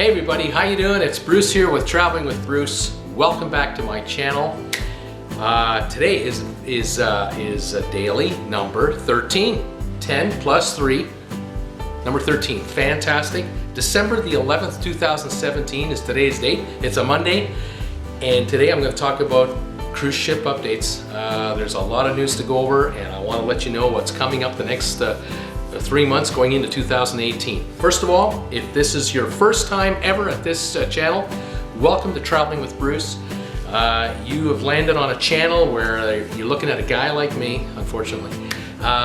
Hey everybody, how you doing? It's Bruce here with Traveling with Bruce. Welcome back to my channel. Today is daily number 13. 10 plus 3, number 13. Fantastic. December the 11th, 2017 is today's date. It's a Monday, and today I'm going to talk about cruise ship updates. There's a lot of news to go over, and I want to let you know what's coming up the next 3 months going into 2018. First of all, if this is your first time ever at this channel, welcome to Traveling with Bruce. You have landed on a channel where you're looking at a guy like me, unfortunately,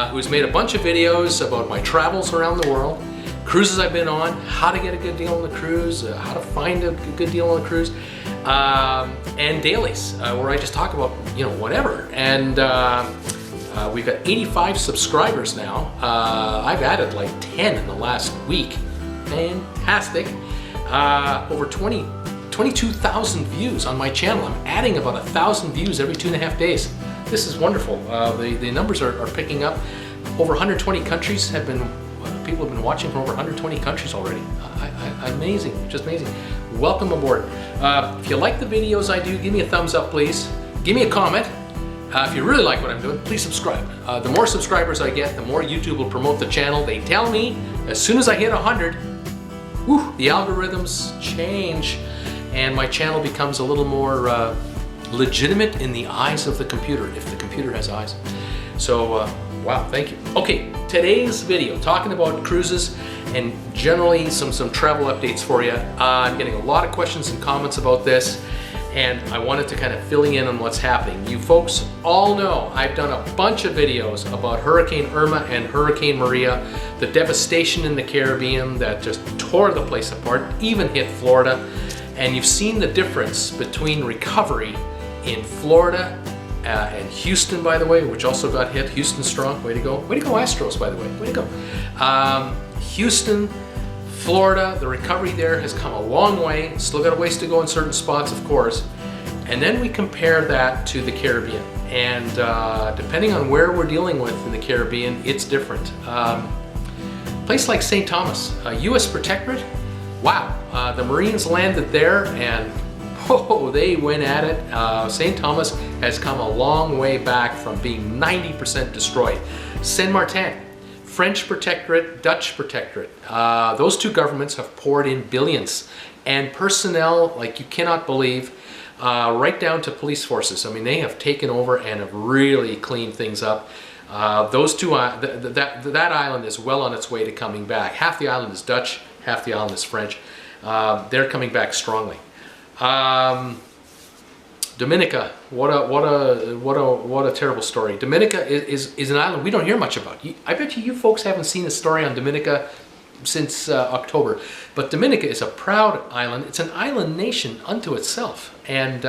who's made a bunch of videos about my travels around the world, cruises I've been on, how to get a good deal on the cruise, how to find a good deal on the cruise, and dailies, where I just talk about, whatever. And we've got 85 subscribers now. I've added like 10 in the last week. Fantastic. Over 22,000 views on my channel. I'm adding about 1,000 views every 2.5 days. This is wonderful. The numbers are picking up. Over 120 countries people have been watching from over 120 countries already. Amazing, just amazing. Welcome aboard. If you like the videos I do, give me a thumbs up, please. Give me a comment. If you really like what I'm doing, please subscribe. The more subscribers I get, the more YouTube will promote the channel. They tell me as soon as I hit 100, the algorithms change and my channel becomes a little more legitimate in the eyes of the computer, if the computer has eyes. So, wow, thank you. Okay, today's video, talking about cruises and generally some travel updates for you. I'm getting a lot of questions and comments about this, and I wanted to kind of fill you in on what's happening. You folks all know I've done a bunch of videos about Hurricane Irma and Hurricane Maria, the devastation in the Caribbean that just tore the place apart, even hit Florida. And you've seen the difference between recovery in Florida and Houston, by the way, which also got hit. Houston strong, way to go. Way to go Astros, by the way, way to go. Houston, Florida, the recovery there has come a long way. Still got a ways to go in certain spots, of course. And then we compare that to the Caribbean. And depending on where we're dealing with in the Caribbean, it's different. Place like St. Thomas, U.S. protectorate, wow. The Marines landed there and they went at it. St. Thomas has come a long way back from being 90% destroyed. Saint Martin, French protectorate, Dutch protectorate. Those two governments have poured in billions, and personnel like you cannot believe, right down to police forces. I mean, they have taken over and have really cleaned things up. Those two, that island is well on its way to coming back. Half the island is Dutch, half the island is French. They're coming back strongly. Dominica, what a terrible story. Dominica is an island we don't hear much about. I bet you folks haven't seen a story on Dominica since October. But Dominica is a proud island. It's an island nation unto itself, and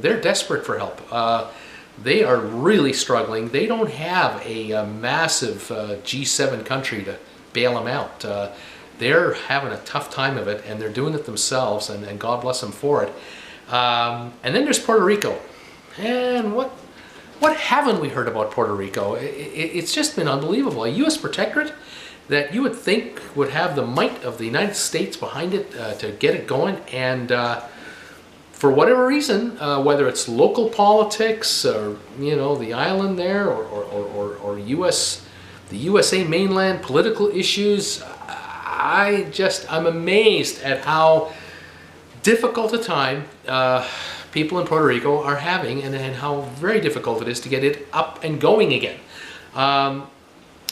they're desperate for help. They are really struggling. They don't have a massive G7 country to bail them out. They're having a tough time of it, and they're doing it themselves, and God bless them for it. And then there's Puerto Rico. And what haven't we heard about Puerto Rico? It's just been unbelievable. A U.S. protectorate that you would think would have the might of the United States behind it to get it going, and for whatever reason, whether it's local politics or the island there, or the USA mainland political issues, I'm amazed at how difficult a time people in Puerto Rico are having, and how very difficult it is to get it up and going again.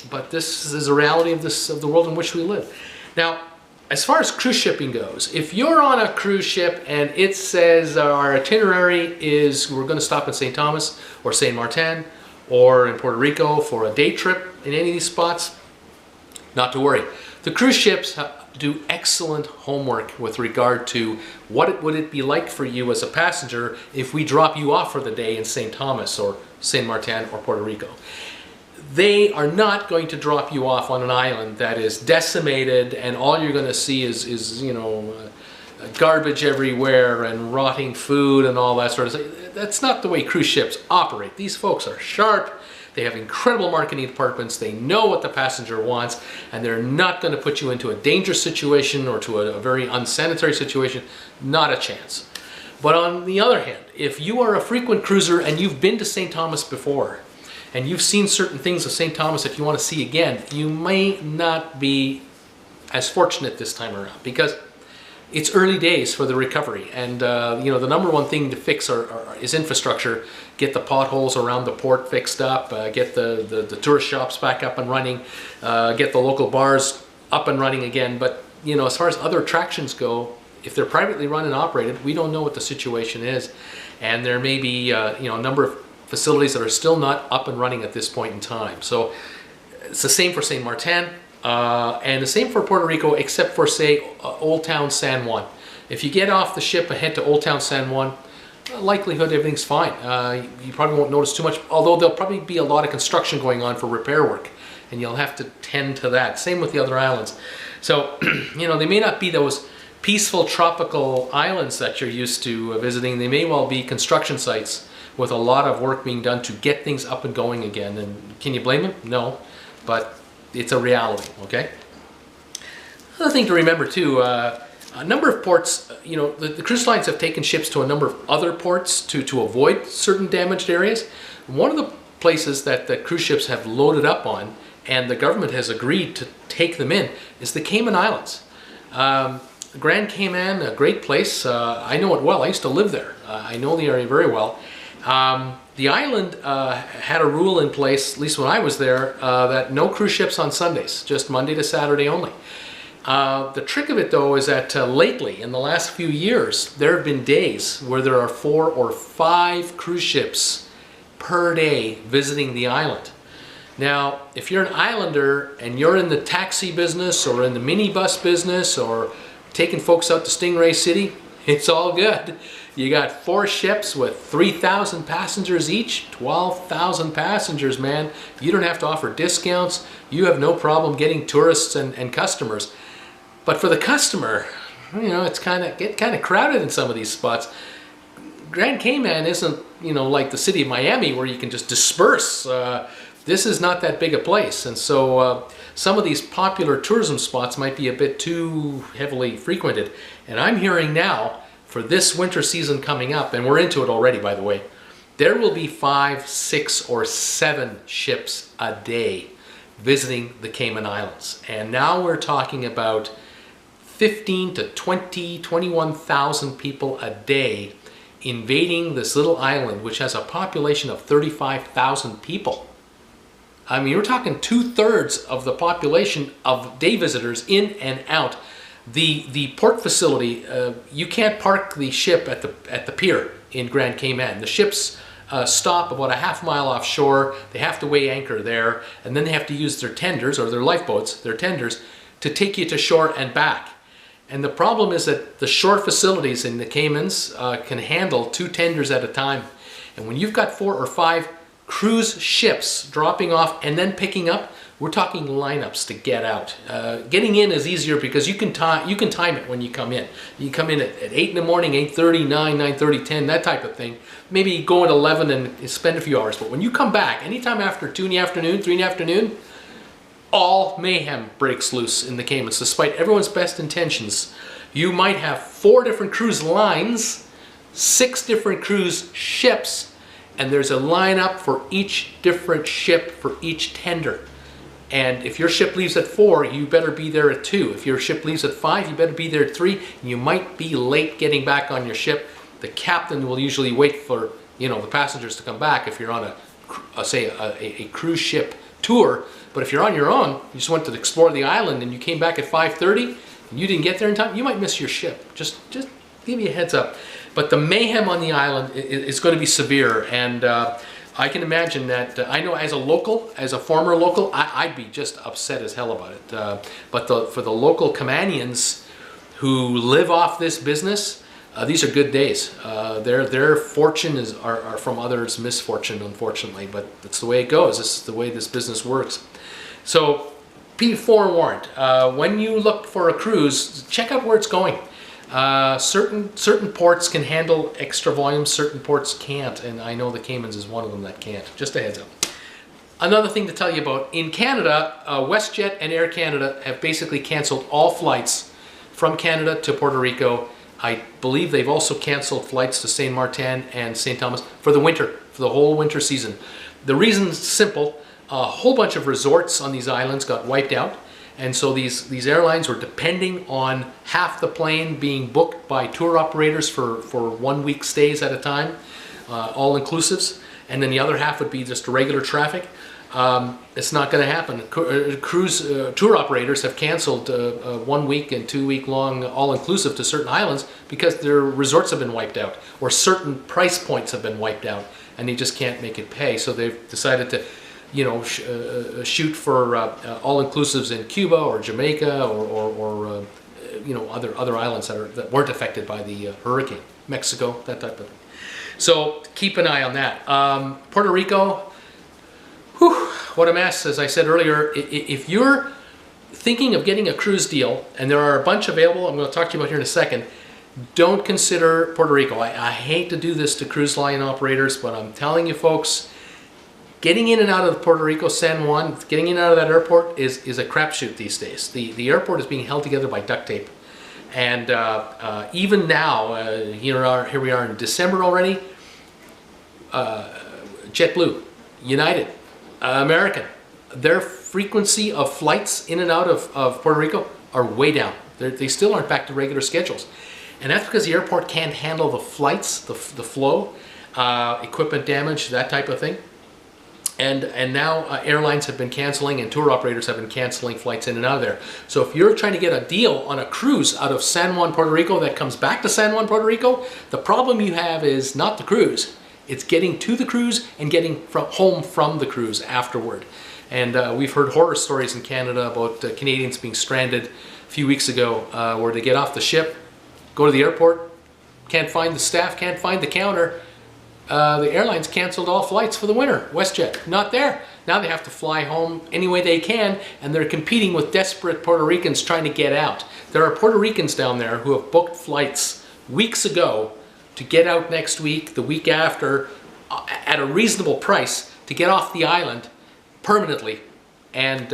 But this is a reality of the world in which we live. Now, as far as cruise shipping goes, if you're on a cruise ship and it says our itinerary is we're going to stop in St. Thomas or St. Martin or in Puerto Rico for a day trip in any of these spots, not to worry. The cruise ships do excellent homework with regard to what would it be like for you as a passenger if we drop you off for the day in St. Thomas or St. Martin or Puerto Rico. They are not going to drop you off on an island that is decimated and all you're going to see is garbage everywhere and rotting food and all that sort of stuff. That's not the way cruise ships operate. These folks are sharp. They have incredible marketing departments. They know what the passenger wants, and they're not going to put you into a dangerous situation or to a very unsanitary situation. Not a chance. But on the other hand, if you are a frequent cruiser and you've been to St. Thomas before, and you've seen certain things of St. Thomas that you want to see again, you may not be as fortunate this time around, because it's early days for the recovery, and you know, the number one thing to fix is infrastructure. Get the potholes around the port fixed up, get the tourist shops back up and running, get the local bars up and running again. But you know, as far as other attractions go, if they're privately run and operated, we don't know what the situation is, and there may be you know, a number of facilities that are still not up and running at this point in time. So it's the same for St. Martin. And the same for Puerto Rico, except for, say, Old Town San Juan. If you get off the ship and head to Old Town San Juan, likelihood everything's fine. You probably won't notice too much, although there'll probably be a lot of construction going on for repair work, and you'll have to tend to that. Same with the other islands. So, you know, they may not be those peaceful tropical islands that you're used to visiting. They may well be construction sites with a lot of work being done to get things up and going again. And can you blame them? No, but it's a reality, okay? Another thing to remember too, a number of ports, you know, the cruise lines have taken ships to a number of other ports to avoid certain damaged areas. One of the places that the cruise ships have loaded up on, and the government has agreed to take them in, is the Cayman Islands. Grand Cayman, a great place. I know it well. I used to live there. I know the area very well. The island had a rule in place, at least when I was there, that no cruise ships on Sundays, just Monday to Saturday only. The trick of it, though, is that lately, in the last few years, there have been days where there are 4 or 5 cruise ships per day visiting the island. Now, if you're an islander and you're in the taxi business or in the minibus business or taking folks out to Stingray City, it's all good. You got 4 ships with 3,000 passengers each, 12,000 passengers, man. You don't have to offer discounts. You have no problem getting tourists and customers. But for the customer, you know, it's kind of crowded in some of these spots. Grand Cayman isn't, you know, like the city of Miami where you can just disperse. This is not that big a place, and so some of these popular tourism spots might be a bit too heavily frequented. And I'm hearing now, for this winter season coming up, and we're into it already, by the way, there will be 5, 6, or 7 ships a day visiting the Cayman Islands. And now we're talking about 15 to 20, 21,000 people a day invading this little island, which has a population of 35,000 people. I mean, we're talking 2/3 of the population of day visitors in and out. The port facility, you can't park the ship at the pier in Grand Cayman. The ships stop about a half mile offshore. They have to weigh anchor there, and then they have to use their tenders, or their lifeboats, their tenders, to take you to shore and back. And the problem is that the shore facilities in the Caymans can handle 2 tenders at a time. And when you've got 4 or 5 cruise ships dropping off and then picking up, we're talking lineups to get out. Getting in is easier because you can time it when you come in. You come in at 8 in the morning, 8:30, 9, 9:30, 10, that type of thing. Maybe go at 11 and spend a few hours. But when you come back, anytime after 2 in the afternoon, 3 in the afternoon, all mayhem breaks loose in the Caymans. Despite everyone's best intentions, you might have 4 different cruise lines, 6 different cruise ships, and there's a lineup for each different ship for each tender. And if your ship leaves at 4, you better be there at 2. If your ship leaves at 5, you better be there at 3. You might be late getting back on your ship. The captain will usually wait for, you know, the passengers to come back if you're on a cruise ship tour. But if you're on your own, you just went to explore the island and you came back at 5:30 and you didn't get there in time, you might miss your ship. Just give you a heads up. But the mayhem on the island is going to be severe, and I can imagine that. I know as a local, as a former local, I'd be just upset as hell about it. But for the local Caymanians who live off this business, these are good days. Their fortune are from others' misfortune, unfortunately. But that's the way it goes. This is the way this business works. So be forewarned. When you look for a cruise, check out where it's going. Certain ports can handle extra volume, certain ports can't, and I know the Caymans is one of them that can't. Just a heads up. Another thing to tell you about, in Canada, WestJet and Air Canada have basically canceled all flights from Canada to Puerto Rico. I believe they've also canceled flights to Saint Martin and St. Thomas for the winter, for the whole winter season. The reason's simple. A whole bunch of resorts on these islands got wiped out, and so these airlines were depending on half the plane being booked by tour operators for 1 week stays at a time, all-inclusives, and then the other half would be just regular traffic. It's not going to happen. Cruise tour operators have canceled 1 week and 2 week long all-inclusive to certain islands because their resorts have been wiped out, or certain price points have been wiped out, and they just can't make it pay. So they've decided to, you know, shoot for all-inclusives in Cuba or Jamaica or you know, other islands that weren't affected by the hurricane, Mexico, that type of thing. So keep an eye on that. Puerto Rico. Whew, what a mess. As I said earlier, if you're thinking of getting a cruise deal, and there are a bunch available, I'm going to talk to you about here in a second, don't consider Puerto Rico. I hate to do this to cruise line operators, but I'm telling you folks, getting in and out of Puerto Rico, San Juan, getting in and out of that airport is a crapshoot these days. The airport is being held together by duct tape. And even now, here we are in December already, JetBlue, United, American, their frequency of flights in and out of Puerto Rico are way down. They still aren't back to regular schedules. And that's because the airport can't handle the flights, the flow, equipment damage, that type of thing. And now airlines have been canceling and tour operators have been canceling flights in and out of there. So if you're trying to get a deal on a cruise out of San Juan, Puerto Rico that comes back to San Juan, Puerto Rico, the problem you have is not the cruise. It's getting to the cruise and getting home from the cruise afterward. And we've heard horror stories in Canada about Canadians being stranded a few weeks ago where they get off the ship, go to the airport, can't find the staff, can't find the counter. The airlines canceled all flights for the winter. WestJet, not there. Now they have to fly home any way they can, and they're competing with desperate Puerto Ricans trying to get out. There are Puerto Ricans down there who have booked flights weeks ago to get out next week, the week after, at a reasonable price to get off the island permanently. And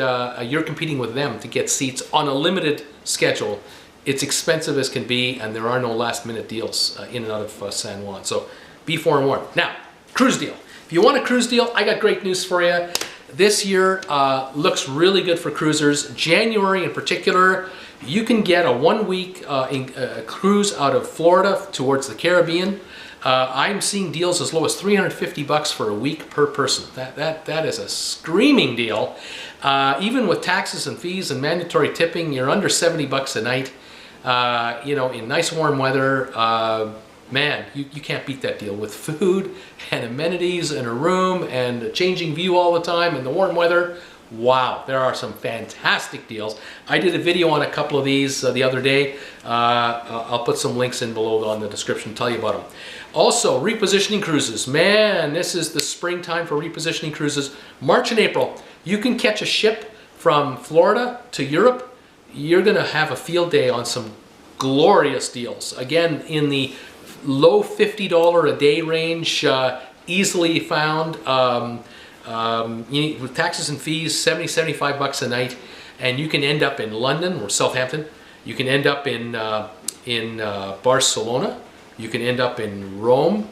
you're competing with them to get seats on a limited schedule. It's expensive as can be, and there are no last-minute deals in and out of San Juan. So be forewarned. Now, cruise deal. If you want a cruise deal, I got great news for you. This year looks really good for cruisers. January in particular, you can get a 1 week cruise out of Florida towards the Caribbean. I'm seeing deals as low as $350 for a week per person. That is a screaming deal. Even with taxes and fees and mandatory tipping, you're under $70 a night. You know, in nice warm weather. Man, you can't beat that deal with food and amenities and a room and a changing view all the time and the warm weather. Wow, there are some fantastic deals. I did a video on a couple of these the other day. I'll put some links in below on the description to tell you about them. Also, repositioning cruises. Man, this is the springtime for repositioning cruises. March and April, you can catch a ship from Florida to Europe. You're going to have a field day on some glorious deals. Again, in the low $50 a day range, easily found. With taxes and fees, $75 a night, and you can end up in London or Southampton. You can end up in Barcelona. You can end up in Rome.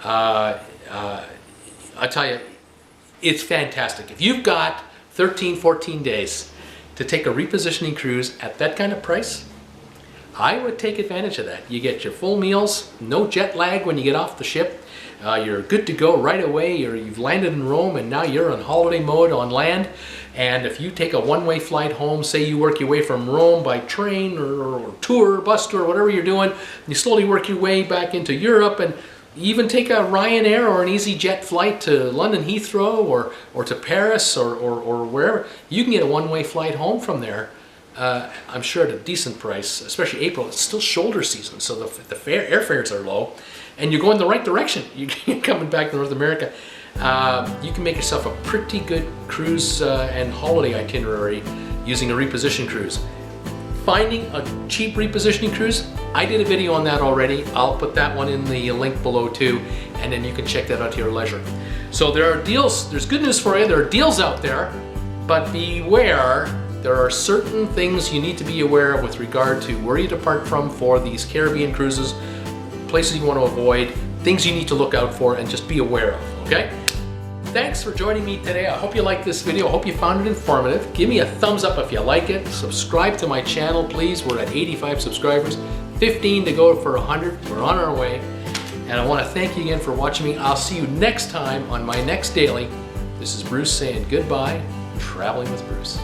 I tell you, it's fantastic. If you've got 13, 14 days to take a repositioning cruise at that kind of price, I would take advantage of that. You get your full meals, no jet lag when you get off the ship. You're good to go right away. You've landed in Rome and now you're on holiday mode on land. And if you take a one-way flight home, say you work your way from Rome by train or tour, bus tour, whatever you're doing, you slowly work your way back into Europe, and you even take a Ryanair or an EasyJet flight to London Heathrow or to Paris or wherever, you can get a one-way flight home from there. I'm sure at a decent price, especially April. It's still shoulder season, so the airfares are low, and you're going the right direction. You're coming back to North America. You can make yourself a pretty good cruise and holiday itinerary using a reposition cruise. Finding a cheap repositioning cruise, I did a video on that already. I'll put that one in the link below too, and then you can check that out to your leisure. So there are deals, there's good news for you, there are deals out there, but beware, there are certain things you need to be aware of with regard to where you depart from for these Caribbean cruises, places you want to avoid, things you need to look out for and just be aware of, okay? Thanks for joining me today. I hope you liked this video. I hope you found it informative. Give me a thumbs up if you like it. Subscribe to my channel, please. We're at 85 subscribers, 15 to go for 100. We're on our way. And I want to thank you again for watching me. I'll see you next time on my next daily. This is Bruce saying goodbye, traveling with Bruce.